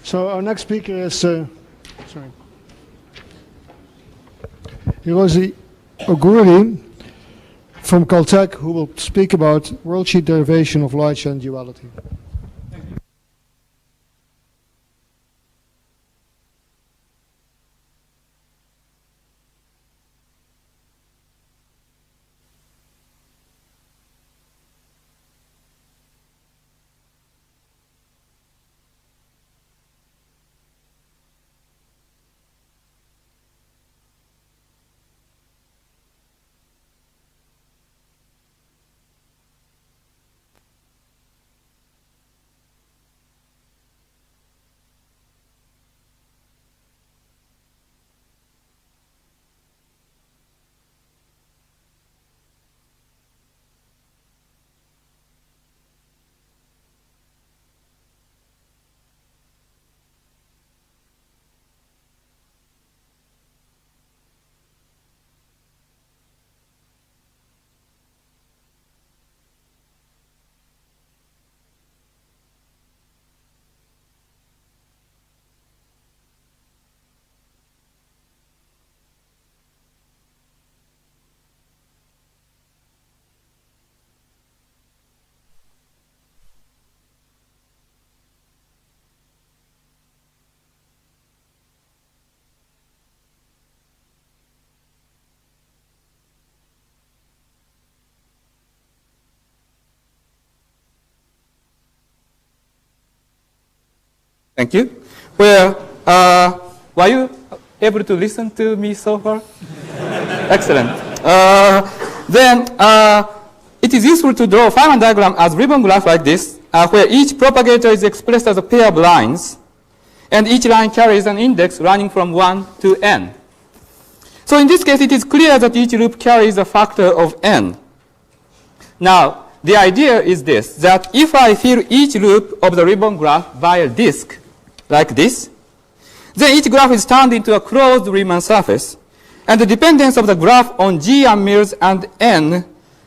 So our next speaker is Hiroshi Oguri from Caltech, who will speak about worldsheet derivation of large and duality. Thank you. Well, were you able to listen to me so far? Excellent. Then it is useful to draw a Feynman diagram as ribbon graph like this, where each propagator is expressed as a pair of lines, and each line carries an index running from 1 to n. So in this case, it is clear that each loop carries a factor of n. Now, the idea is this, that if I fill each loop of the ribbon graph by a disk, like this, then each graph is turned into a closed Riemann surface, and the dependence of the graph on G ammeres and n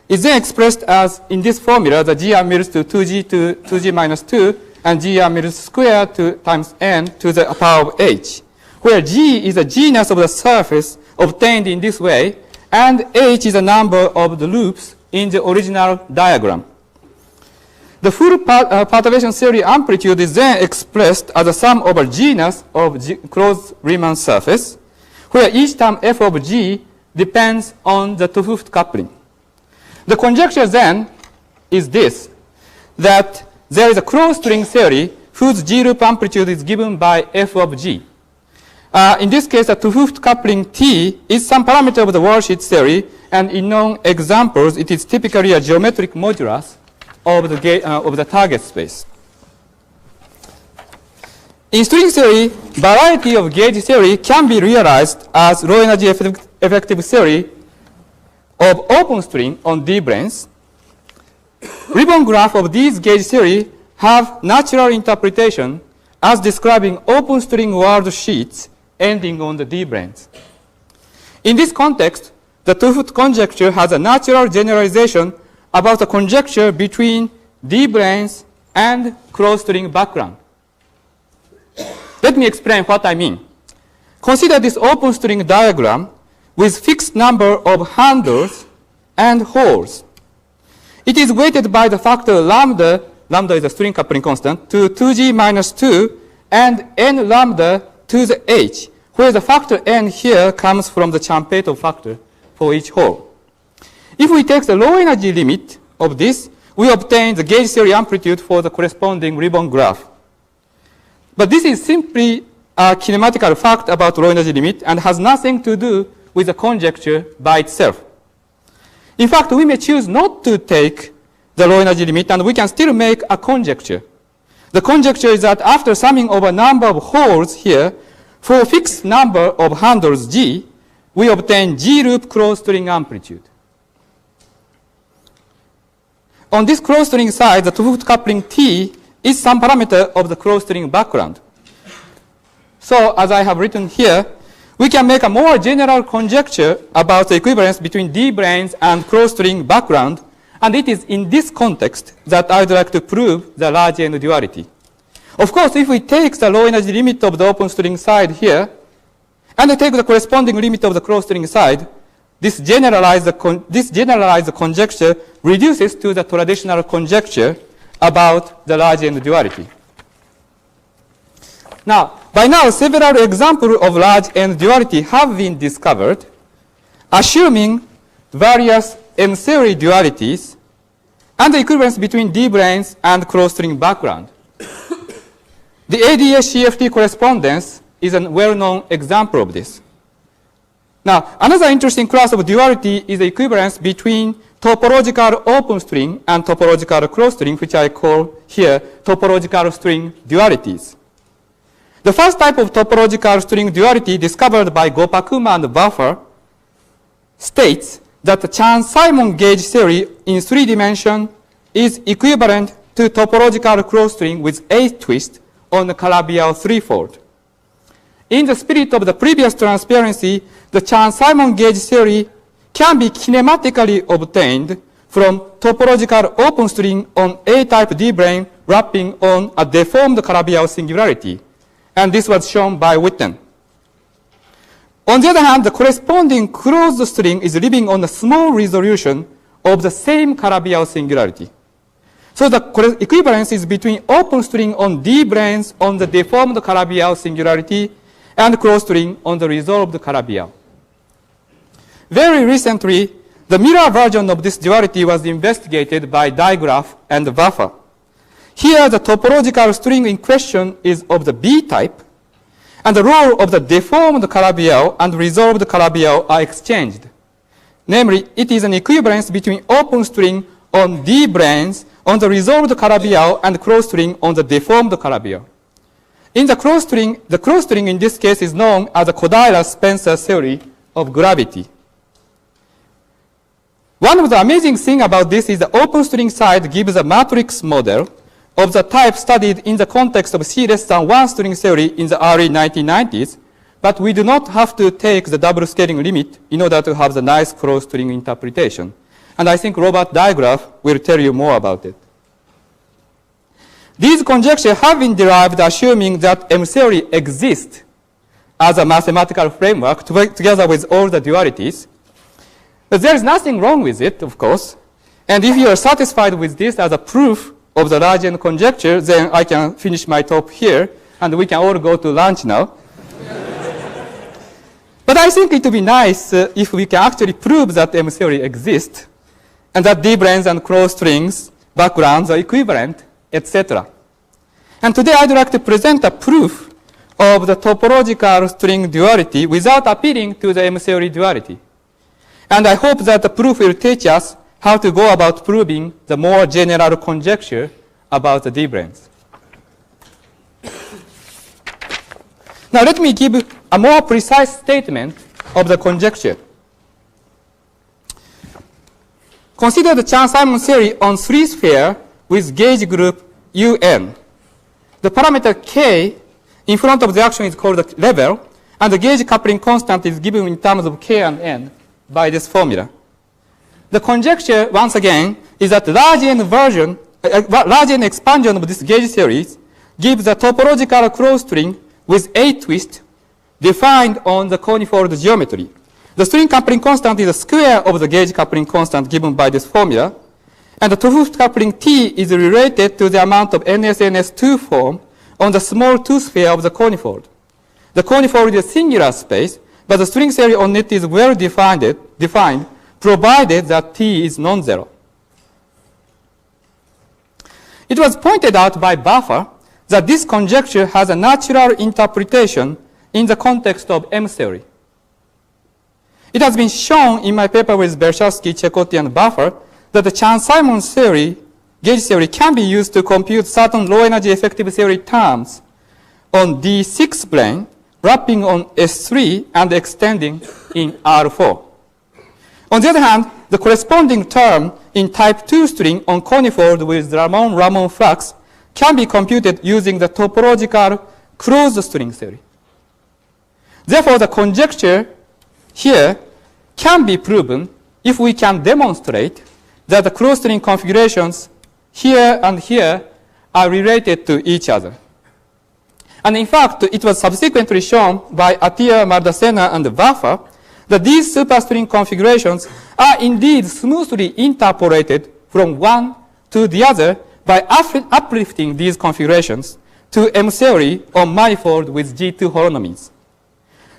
is then expressed as in this formula, the G ammeres to 2G to 2G minus 2, and G ammeres squared to times n to the power of h, where G is a genus of the surface obtained in this way, and h is a number of the loops in the original diagram. The full perturbation theory amplitude is then expressed as a sum over genus of closed Riemann surface, where each term f of g depends on the 2-Hooft coupling. The conjecture then is this, that there is a closed string theory whose g-loop amplitude is given by f of g. In this case, the 2-Hooft coupling T is some parameter of the worldsheet theory, and in known examples, it is typically a geometric modulus of the target space. In string theory, variety of gauge theory can be realized as low energy effective theory of open string on D-branes. Ribbon graph of these gauge theory have natural interpretation as describing open string world sheets ending on the D-branes. In this context, the 2-Hooft conjecture has a natural generalization about the conjecture between D-branes and closed string background. Let me explain what I mean. Consider this open string diagram with fixed number of handles and holes. It is weighted by the factor lambda, lambda is a string coupling constant, to 2G minus 2 and n lambda to the h, where the factor n here comes from the Champeto factor for each hole. If we take the low energy limit of this, we obtain the gauge theory amplitude for the corresponding ribbon graph. But this is simply a kinematical fact about low energy limit and has nothing to do with the conjecture by itself. In fact, we may choose not to take the low energy limit, and we can still make a conjecture. The conjecture is that after summing over number of holes here, for a fixed number of handles G, we obtain G-loop closed string amplitude. On this closed string side, the 2-Hooft coupling T is some parameter of the closed string background. So, as I have written here, we can make a more general conjecture about the equivalence between D-branes and closed string background, and it is in this context that I'd like to prove the large N duality. Of course, if we take the low energy limit of the open string side here, and take the corresponding limit of the closed string side, this generalized conjecture reduces to the traditional conjecture about the large N duality. Now, by now, several examples of large N duality have been discovered, assuming various M-theory dualities and the equivalence between D-branes and closed string background. The ADS-CFT correspondence is a well-known example of this. Now, another interesting class of duality is the equivalence between topological open string and topological closed string, which I call here topological string dualities. The first type of topological string duality discovered by Gopakuma and Buffer states that the Chern-Simon gauge theory in 3 dimensions is equivalent to topological closed string with a twist on the Calabi-Yau threefold. In the spirit of the previous transparency, the Chern-Simon gauge theory can be kinematically obtained from topological open string on A-type D-brane wrapping on a deformed Calabi-Yau singularity. And this was shown by Witten. On the other hand, the corresponding closed string is living on a small resolution of the same Calabi-Yau singularity. So the equivalence is between open string on D-branes on the deformed Calabi-Yau singularity and closed string on the resolved Calabi-Yau. Very recently, the mirror version of this duality was investigated by Digraph and Buffer. Here, the topological string in question is of the B type, and the role of the deformed Calabi-Yau and resolved Calabi-Yau are exchanged. Namely, it is an equivalence between open string on D-branes on the resolved Calabi-Yau and closed string on the deformed Calabi-Yau. In the closed string in this case is known as the Codilus-Spencer theory of gravity. One of the amazing things about this is the open string side gives a matrix model of the type studied in the context of C less than 1 string theory in the early 1990s, but we do not have to take the double scaling limit in order to have the nice closed string interpretation. And I think Robert Digraph will tell you more about it. These conjectures have been derived assuming that M-theory exists as a mathematical framework together with all the dualities. But there is nothing wrong with it, of course. And if you are satisfied with this as a proof of the large N conjecture, then I can finish my talk here, and we can all go to lunch now. But I think it would be nice if we can actually prove that M-theory exists, and that D-branes and closed strings backgrounds are equivalent, etc. And today I'd like to present a proof of the topological string duality without appealing to the M-theory duality. And I hope that the proof will teach us how to go about proving the more general conjecture about the D-branes. Now let me give a more precise statement of the conjecture. Consider the Chern-Simon theory on 3 spheres with gauge group UN. The parameter K in front of the action is called the level, and the gauge coupling constant is given in terms of K and N by this formula. The conjecture, once again, is that large N expansion of this gauge series gives a topological closed string with a twist defined on the conifold geometry. The string coupling constant is the square of the gauge coupling constant given by this formula, and the two-foot coupling T is related to the amount of NSNS2 form on the small 2 sphere of the conifold. The conifold is a singular space, but the string theory on it is well defined, provided that T is non-zero. It was pointed out by Buffer that this conjecture has a natural interpretation in the context of M-theory. It has been shown in my paper with Bershowski, Cecotti, and Buffer that the Chern-Simon theory, gauge theory, can be used to compute certain low-energy effective theory terms on D6 plane, wrapping on S3 and extending in R4. On the other hand, the corresponding term in type 2 string on conifold with Ramon flux can be computed using the topological closed string theory. Therefore, the conjecture here can be proven if we can demonstrate that the closed string configurations here and here are related to each other. And in fact, it was subsequently shown by Atiyah, Mardasena, and Waffa that these superstring configurations are indeed smoothly interpolated from one to the other by uplifting these configurations to M-theory on manifold with G2 holonomies.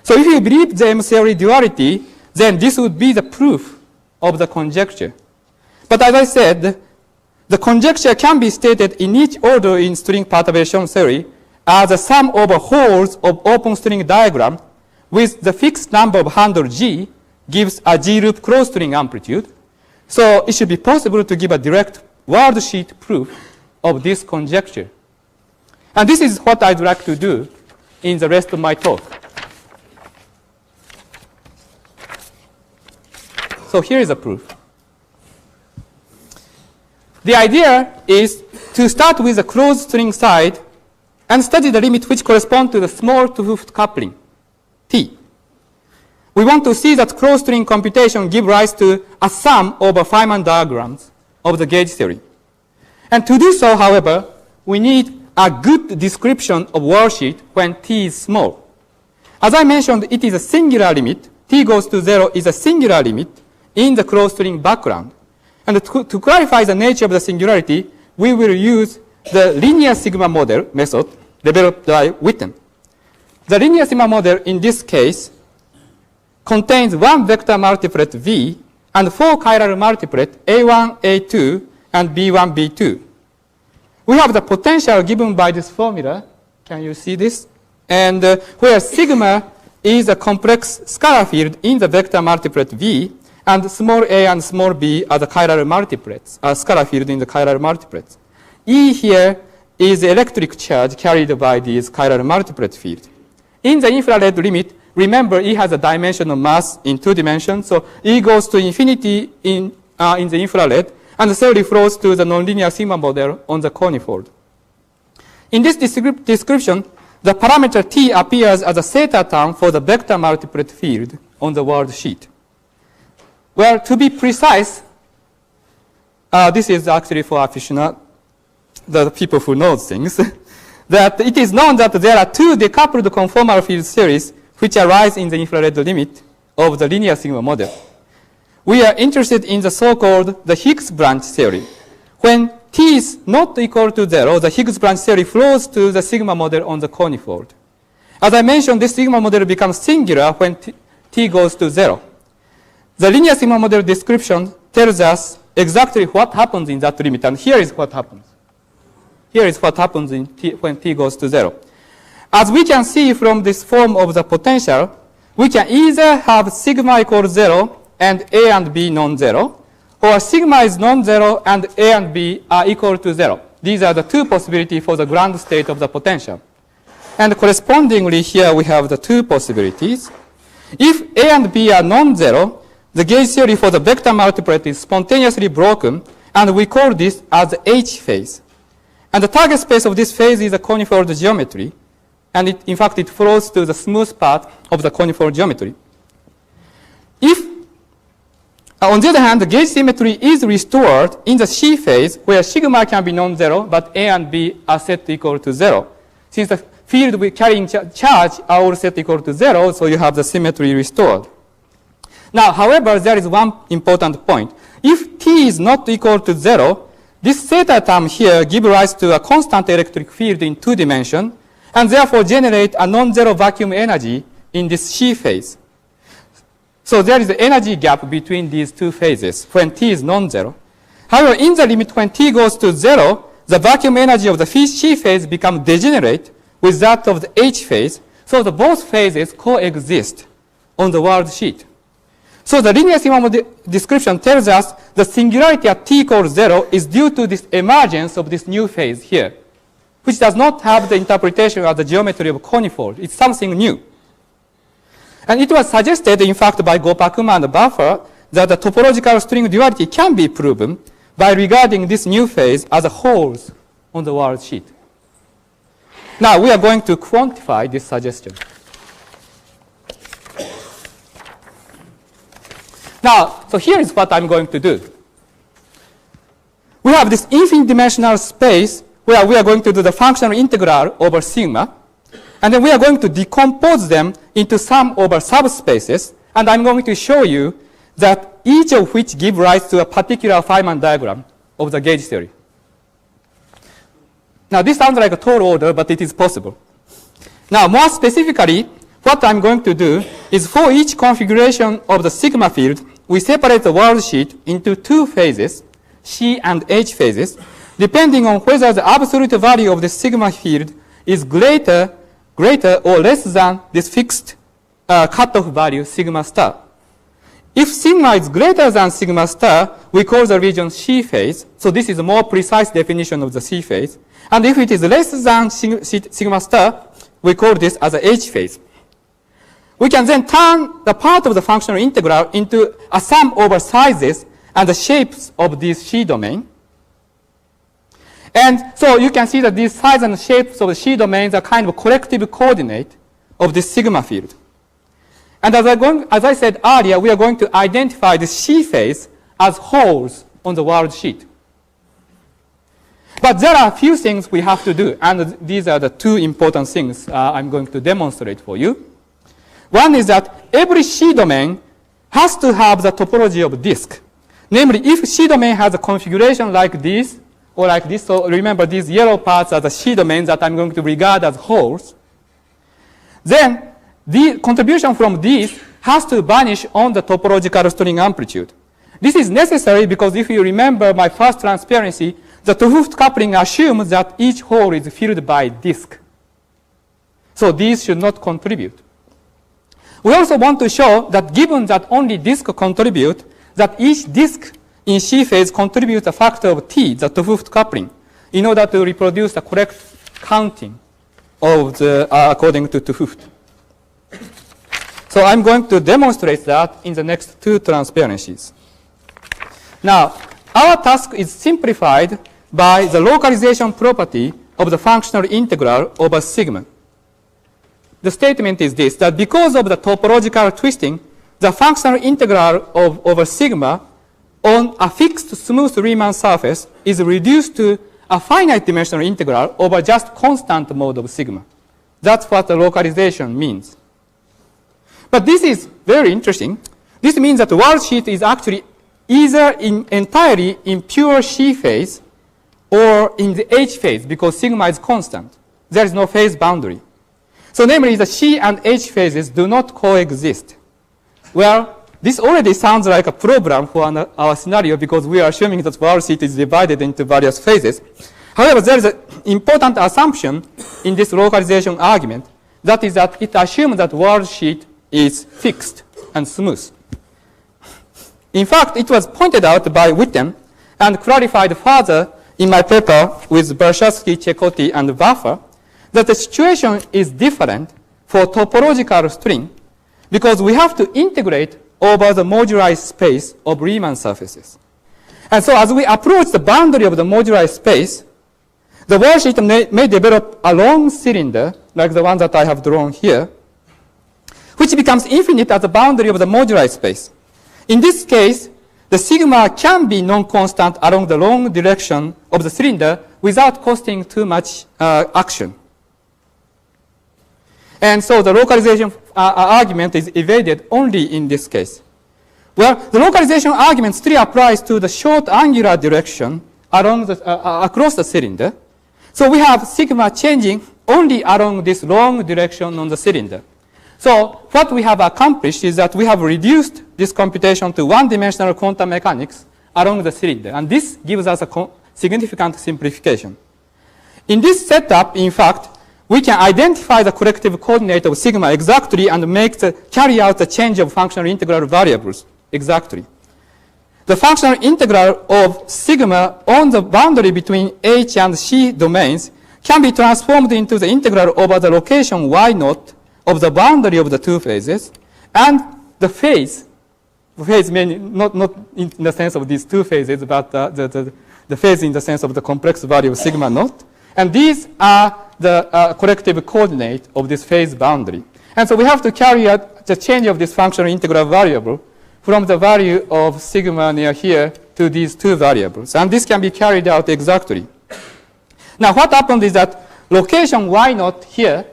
So if you believe the M-theory duality, then this would be the proof of the conjecture. But as I said, the conjecture can be stated in each order in string perturbation theory as a sum over holes of open string diagram with the fixed number of handle G gives a G-loop closed string amplitude. So it should be possible to give a direct worldsheet proof of this conjecture. And this is what I'd like to do in the rest of my talk. So here is a proof. The idea is to start with the closed string side and study the limit which correspond to the small two-hoof coupling, T. We want to see that closed string computation give rise to a sum over Feynman diagrams of the gauge theory. And to do so, however, we need a good description of worldsheet when T is small. As I mentioned, it is a singular limit. T goes to 0 is a singular limit in the closed string background. And to clarify the nature of the singularity, we will use the linear sigma model method developed by Witten. The linear sigma model in this case contains one vector multiplet V and four chiral multiplet A1, A2, and B1, B2. We have the potential given by this formula. Can you see this? And where sigma is a complex scalar field in the vector multiplet V, and small a and small b are the chiral multiplets, scalar field in the chiral multiplets. E here is the electric charge carried by these chiral multiplet field. In the infrared limit, remember E has a dimension of mass in 2 dimensions, so E goes to infinity in the infrared, and the theory flows to the nonlinear sigma model on the conifold. In this description, the parameter T appears as a theta term for the vector multiplet field on the worldsheet. Well, to be precise, this is actually for aficionados, the people who know things, that it is known that there are 2 decoupled conformal field series which arise in the infrared limit of the linear sigma model. We are interested in the so-called the Higgs branch theory. When T is not equal to 0, the Higgs branch theory flows to the sigma model on the conifold. As I mentioned, this sigma model becomes singular when T goes to 0. The linear sigma model description tells us exactly what happens in that limit, and here is what happens. Here is what happens in when T goes to 0. As we can see from this form of the potential, we can either have sigma equals 0 and A and B non-zero, or sigma is non-zero and A and B are equal to 0. These are the 2 possibilities for the ground state of the potential. And correspondingly, here we have the 2 possibilities. If A and B are non-zero, the gauge theory for the vector multiplet is spontaneously broken, and we call this as the H phase. And the target space of this phase is a conifold geometry, and in fact, it flows to the smooth part of the conifold geometry. If, on the other hand, the gauge symmetry is restored in the C phase, where sigma can be non-zero, but A and B are set equal to 0. Since the field carrying charge are all set equal to 0, so you have the symmetry restored. Now, however, there is one important point. If T is not equal to 0, this theta term here gives rise to a constant electric field in 2 dimensions, and therefore generate a non-zero vacuum energy in this C phase. So there is an energy gap between these 2 phases when T is non-zero. However, in the limit when T goes to 0, the vacuum energy of the C phase becomes degenerate with that of the H phase, so the both phases coexist on the worldsheet. So the linear sigma model description tells us the singularity at T equals 0 is due to this emergence of this new phase here, which does not have the interpretation of the geometry of conifold. It's something new. And it was suggested, in fact, by Gopakuma and Buffer that the topological string duality can be proven by regarding this new phase as a holes on the worldsheet. Now, we are going to quantify this suggestion. Now, so here is what I'm going to do. We have this infinite dimensional space where we are going to do the functional integral over sigma. And then we are going to decompose them into sum over subspaces. And I'm going to show you that each of which give rise to a particular Feynman diagram of the gauge theory. Now, this sounds like a tall order, but it is possible. Now, more specifically, what I'm going to do is for each configuration of the sigma field, we separate the worldsheet into two phases, C and H phases, depending on whether the absolute value of the sigma field is greater or less than this fixed cutoff value sigma star. If sigma is greater than sigma star, we call the region C phase. So this is a more precise definition of the C phase. And if it is less than sigma star, we call this as a H phase. We can then turn the part of the functional integral into a sum over sizes and the shapes of this C domain. And so you can see that these sizes and shapes of the C domains are kind of a collective coordinate of this sigma field. And as I said earlier, we are going to identify the C phase as holes on the worldsheet. But there are a few things we have to do, and these are the two important things I'm going to demonstrate for you. One is that every C domain has to have the topology of disk. Namely, if C domain has a configuration like this, or like this, so remember these yellow parts are the C domains that I'm going to regard as holes, then the contribution from these has to vanish on the topological string amplitude. This is necessary because if you remember my first transparency, the 2-Hooft coupling assumes that each hole is filled by disk. So these should not contribute. We also want to show that given that only disk contribute, that each disk in C phase contributes a factor of T, the 2-Hooft coupling, in order to reproduce the correct counting of the according to 2-Hooft. So I'm going to demonstrate that in the next two transparencies. Now, our task is simplified by the localization property of the functional integral over sigma. The statement is this, that because of the topological twisting, the functional integral over sigma on a fixed smooth Riemann surface is reduced to a finite dimensional integral over just constant mode of sigma. That's what the localization means. But this is very interesting. This means that the worldsheet is actually either entirely in pure C phase or in the H phase because sigma is constant. There is no phase boundary. So namely, the C and H phases do not coexist. Well, this already sounds like a problem for our scenario because we are assuming that worldsheet is divided into various phases. However, there is an important assumption in this localization argument. That is that it assumes that worldsheet is fixed and smooth. In fact, it was pointed out by Witten and clarified further in my paper with Bershevsky, Cecotti, and Waffer that the situation is different for topological string because we have to integrate over the moduli space of Riemann surfaces. And so as we approach the boundary of the moduli space, the worldsheet may develop a long cylinder, like the one that I have drawn here, which becomes infinite at the boundary of the moduli space. In this case, the sigma can be non-constant along the long direction of the cylinder without costing too much action. And so the localization argument is evaded only in this case. Well, the localization argument still applies to the short angular direction along across the cylinder. So we have sigma changing only along this long direction on the cylinder. So what we have accomplished is that we have reduced this computation to one-dimensional quantum mechanics along the cylinder. And this gives us a significant simplification. In this setup, in fact, we can identify the corrective coordinate of sigma exactly and carry out the change of functional integral variables exactly. The functional integral of sigma on the boundary between H and C domains can be transformed into the integral over the location y0 of the boundary of the two phases, and the phase meaning not in the sense of these two phases, but the phase in the sense of the complex value of sigma naught. And these are the corrective coordinate of this phase boundary. And so we have to carry out the change of this functional integral variable from the value of sigma near here to these two variables. And this can be carried out exactly. Now what happened is that location y0 here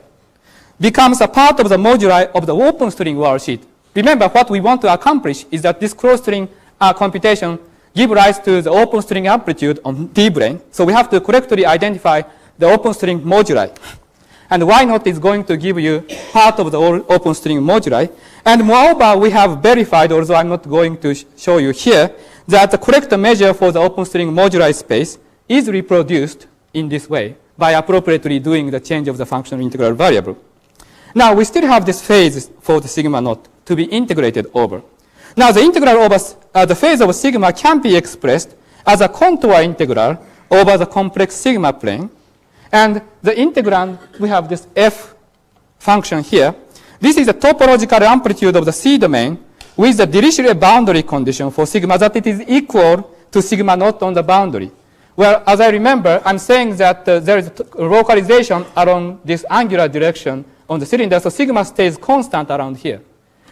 becomes a part of the moduli of the open string worldsheet. Remember, what we want to accomplish is that this cross-string computation give rise to the open string amplitude on D-brane. So we have to correctly identify the open string moduli. And Y naught is going to give you part of the open string moduli. And moreover, we have verified, although I'm not going to show you here, that the correct measure for the open string moduli space is reproduced in this way by appropriately doing the change of the functional integral variable. Now, we still have this phase for the sigma naught to be integrated over. Now, the integral over the phase of sigma can be expressed as a contour integral over the complex sigma plane. And the integrand, we have this f function here. This is the topological amplitude of the C domain with the Dirichlet boundary condition for sigma that it is equal to sigma naught on the boundary. Well, as I remember, I'm saying that there is localization along this angular direction on the cylinder, so sigma stays constant around here.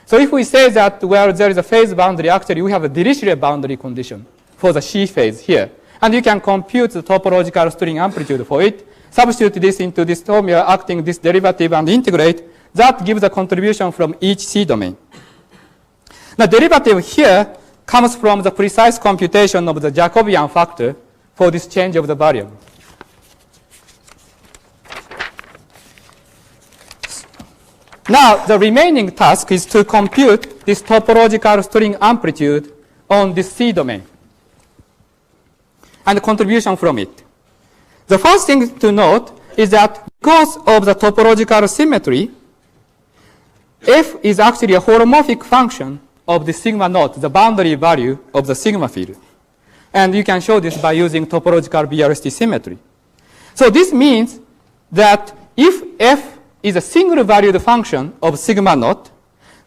So if we say that where there is a phase boundary, actually we have a Dirichlet boundary condition for the C phase here. And you can compute the topological string amplitude for it, substitute this into this formula, acting this derivative and integrate. That gives a contribution from each C domain. The derivative here comes from the precise computation of the Jacobian factor for this change of the variable. Now, the remaining task is to compute this topological string amplitude on this C domain and the contribution from it. The first thing to note is that because of the topological symmetry, f is actually a holomorphic function of the sigma naught, the boundary value of the sigma field. And you can show this by using topological BRST symmetry. So this means that if f is a single valued function of sigma naught,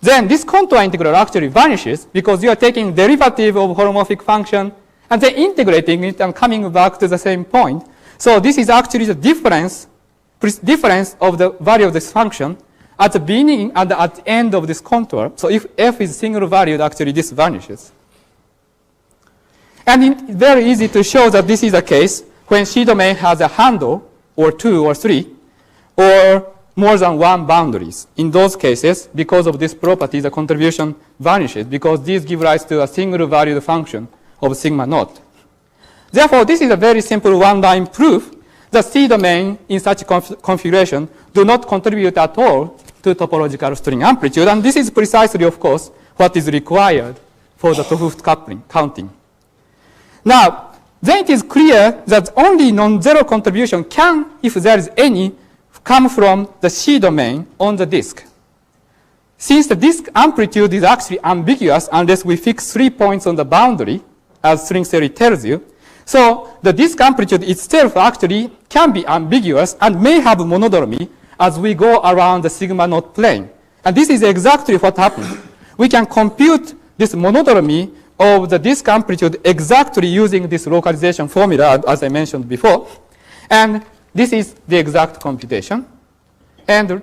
then this contour integral actually vanishes because you are taking derivative of holomorphic function and then integrating it and coming back to the same point. So this is actually the difference of the value of this function at the beginning and at the end of this contour. So if f is single valued, actually this vanishes. And it's very easy to show that this is the case when C domain has a handle, or 2 or 3, or more than one boundaries. In those cases, because of this property, the contribution vanishes because these give rise to a single valued function of sigma naught. Therefore, this is a very simple one-line proof that C domain in such configuration do not contribute at all to topological string amplitude. And this is precisely, of course, what is required for the 't-Hooft counting. Now, then it is clear that only non-zero contribution can, if there is any, come from the C domain on the disk. Since the disk amplitude is actually ambiguous unless we fix 3 points on the boundary, as string theory tells you, so the disk amplitude itself actually can be ambiguous and may have monodromy as we go around the sigma naught plane. And this is exactly what happens. We can compute this monodromy of the disk amplitude exactly using this localization formula, as I mentioned before. And this is the exact computation. And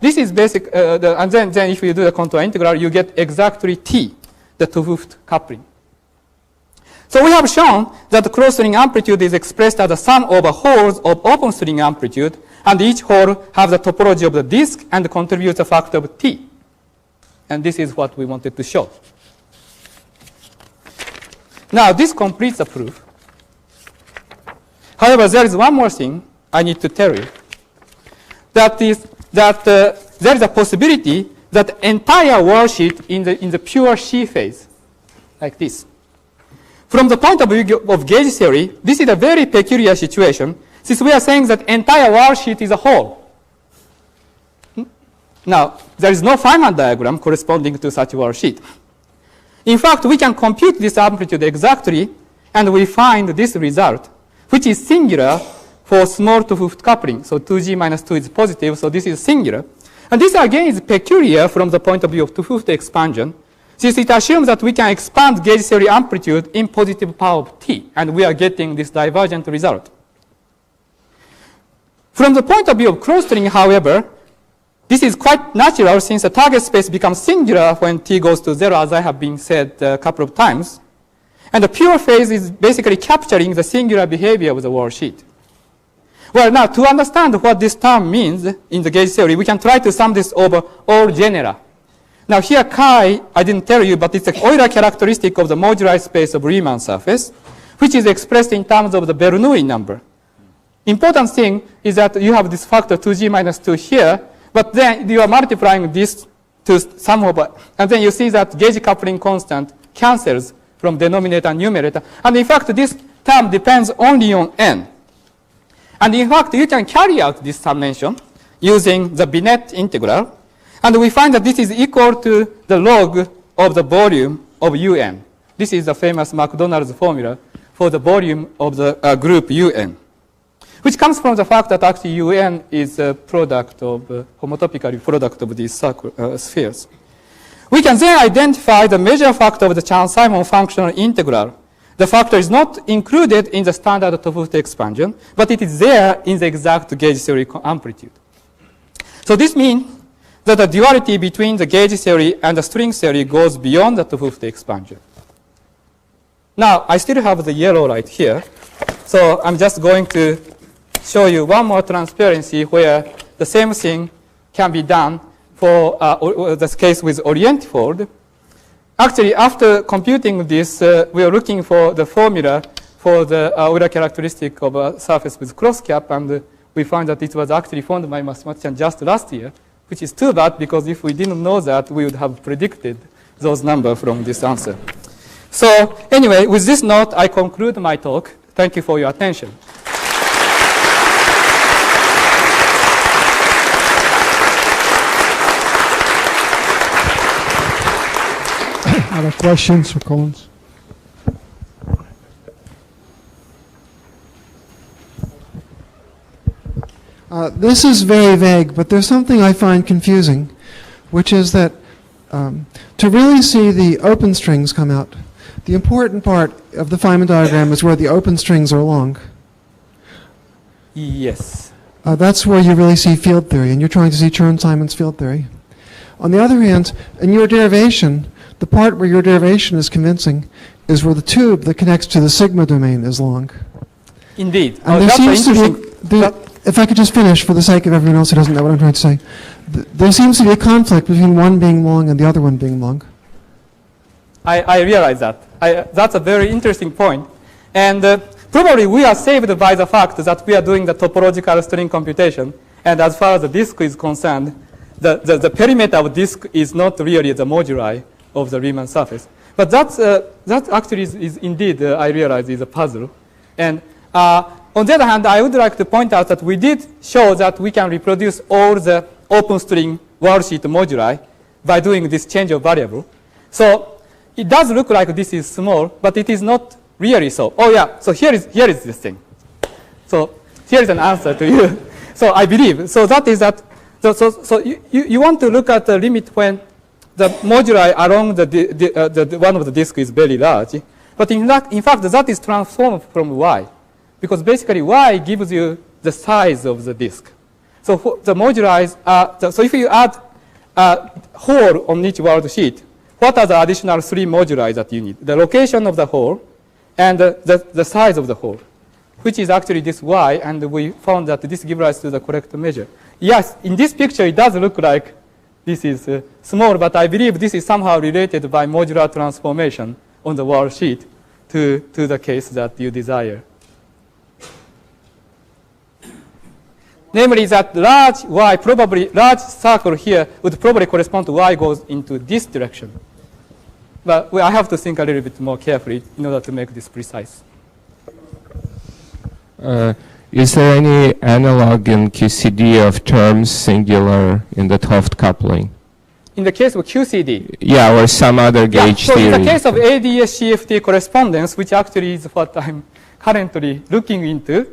this is basic, and then if you do the contour integral, you get exactly T, the 't-Hooft coupling. So we have shown that the cross-string amplitude is expressed as the sum over holes of open string amplitude, and each hole has the topology of the disk and contributes a factor of T. And this is what we wanted to show. Now, this completes the proof. However, there is one more thing I need to tell you. That is that there is a possibility that the entire worldsheet in the pure C phase, like this. From the point of view of gauge theory, this is a very peculiar situation, since we are saying that entire worldsheet is a whole. Now, there is no Feynman diagram corresponding to such worldsheet. In fact, we can compute this amplitude exactly, and we find this result, which is singular for small 't-Hooft coupling. So 2g minus 2 is positive, so this is singular. And this again is peculiar from the point of view of 't-Hooft expansion, since it assumes that we can expand gauge theory amplitude in positive power of t, and we are getting this divergent result. From the point of view of cross-string, however, this is quite natural since the target space becomes singular when t goes to 0, as I have been said a couple of times. And the pure phase is basically capturing the singular behavior of the worldsheet. Well, now, to understand what this term means in the gauge theory, we can try to sum this over all genera. Now, here, chi, I didn't tell you, but it's the Euler characteristic of the moduli space of Riemann surface, which is expressed in terms of the Bernoulli number. Important thing is that you have this factor 2g minus 2 here, but then you are multiplying this to sum over, and then you see that gauge coupling constant cancels from denominator and numerator. And in fact, this term depends only on n. And in fact, you can carry out this summation using the Binet integral. And we find that this is equal to the log of the volume of un. This is the famous McDonald's formula for the volume of the group un, which comes from the fact that actually un is a product of, homotopically product of these spheres. We can then identify the measure factor of the Chern-Simons functional integral. The factor is not included in the standard Tofuft expansion, but it is there in the exact gauge theory amplitude. So this means that the duality between the gauge theory and the string theory goes beyond the Tofuft expansion. Now, I still have the yellow light here, so I'm just going to show you one more transparency where the same thing can be done for this case with orientifold. Actually, after computing this, we are looking for the formula for the Euler characteristic of a surface with cross cap, and we found that it was actually found by mathematician just last year, which is too bad, because if we didn't know that, we would have predicted those numbers from this answer. So anyway, with this note, I conclude my talk. Thank you for your attention. Other questions or comments? This is very vague, but there's something I find confusing, which is that to really see the open strings come out, the important part of the Feynman diagram is where the open strings are long. Yes. That's where you really see field theory, and you're trying to see Chern-Simons field theory. On the other hand, in your derivation, the part where your derivation is convincing is where the tube that connects to the sigma domain is long. Indeed. And there seems to be, if I could just finish for the sake of everyone else who doesn't know what I'm trying to say, there seems to be a conflict between one being long and the other one being long. I realize that. That's a very interesting point. And probably we are saved by the fact that we are doing the topological string computation. And as far as the disk is concerned, the perimeter of disk is not really the moduli of the Riemann surface. But that actually is indeed, I realize, is a puzzle. And on the other hand, I would like to point out that we did show that we can reproduce all the open string worldsheet moduli by doing this change of variable. So it does look like this is small, but it is not really so. Oh yeah, so here is this thing. So here is an answer to you. So I believe, so that is that, so you want to look at the limit when the moduli along the one of the disk is very large. But in fact, that is transformed from y. Because basically y gives you the size of the disk. So the moduli are, so if you add a hole on each world sheet, what are the additional 3 moduli that you need? The location of the hole and the size of the hole, which is actually this y, and we found that this gives rise to the correct measure. Yes, in this picture it does look like this is small, but I believe this is somehow related by modular transformation on the world sheet to the case that you desire. Namely, that large y, probably large circle here would probably correspond to y goes into this direction. But I have to think a little bit more carefully in order to make this precise. Is there any analog in QCD of terms singular in the 't Hooft coupling? In the case of QCD? Yeah, or some other gauge so theory. In the case of ADS-CFT correspondence, which actually is what I'm currently looking into,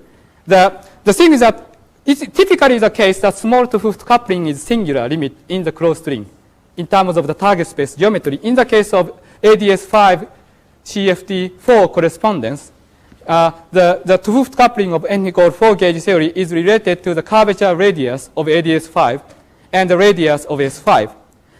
the thing is that it's typically the case that small 't Hooft coupling is singular limit in the closed string in terms of the target space geometry. In the case of ADS5 CFT4 correspondence, the 't Hooft coupling of n equals 4 gauge theory is related to the curvature radius of ADS5 and the radius of S5.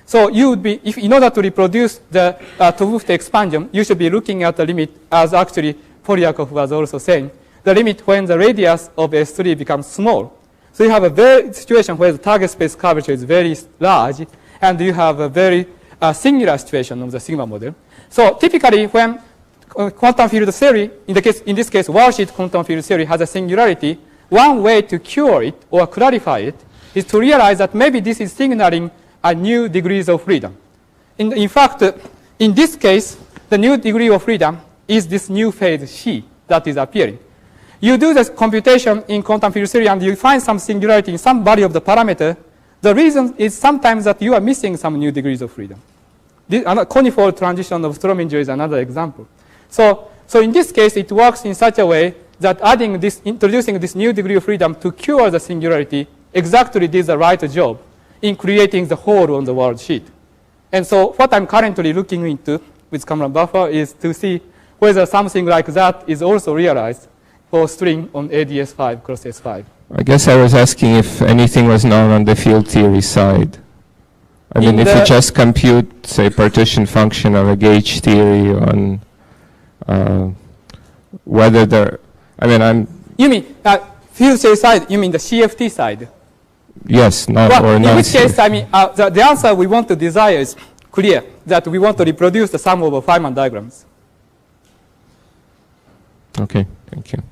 So you would be, in order to reproduce the 't Hooft expansion, you should be looking at the limit, as actually Polyakov was also saying, the limit when the radius of S3 becomes small. So you have a very situation where the target space curvature is very large, and you have a very singular situation of the sigma model. So typically, when quantum field theory, in this case, Worldsheet quantum field theory has a singularity, one way to cure it or clarify it is to realize that maybe this is signaling a new degrees of freedom. In fact, in this case, the new degree of freedom is this new phase C that is appearing. You do this computation in quantum field theory and you find some singularity in some value of the parameter. The reason is sometimes that you are missing some new degrees of freedom. This conifold transition of Strominger is another example. So in this case, it works in such a way that introducing this new degree of freedom to cure the singularity exactly did the right job in creating the hole on the Worldsheet. And so what I'm currently looking into with Cameron buffer is to see whether something like that is also realized for string on ADS5 cross S5. I guess I was asking if anything was known on the field theory side. I mean, if you just compute, say, partition function of a gauge theory on whether there, I mean, You mean field theory side? You mean the CFT side? Yes, no, Well, or in which case, I mean, the answer we want to desire is clear, that we want to reproduce the sum over Feynman diagrams. Okay, thank you.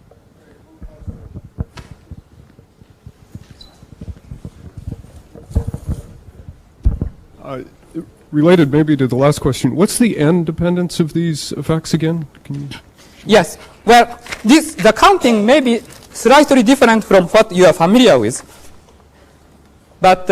Related maybe to the last question, what's the n dependence of these effects again? Can you? Yes. Well, the counting may be slightly different from what you are familiar with. But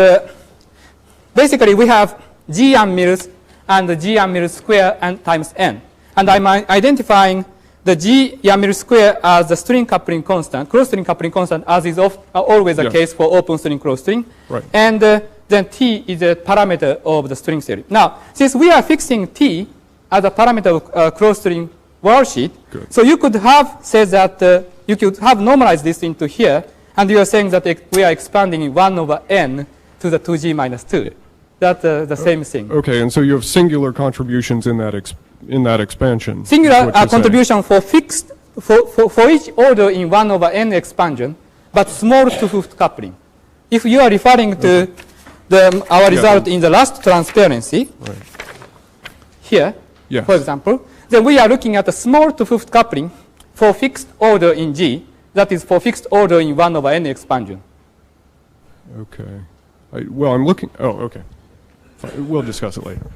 basically, we have G m mills and the G m mills square and times n. And I'm identifying the G m mills square as the string coupling constant, cross string coupling constant, as is always the case for open string cross string. Right. And then T is a parameter of the string theory. Now, since we are fixing T as a parameter of cross string Worldsheet, so you could have said that you could have normalized this into here, and you are saying that we are expanding 1 over n to the 2g minus 2. That's the same thing. Okay, and so you have singular contributions in that expansion. Singular contribution for fixed for each order in 1 over n expansion, but small two-fifth coupling. If you are referring to our result in the last transparency, here, for example, then we are looking at a small two-fifth coupling for fixed order in G, that is for fixed order in 1 over n expansion. Okay. Well, I'm looking, oh, okay. Fine. We'll discuss it later.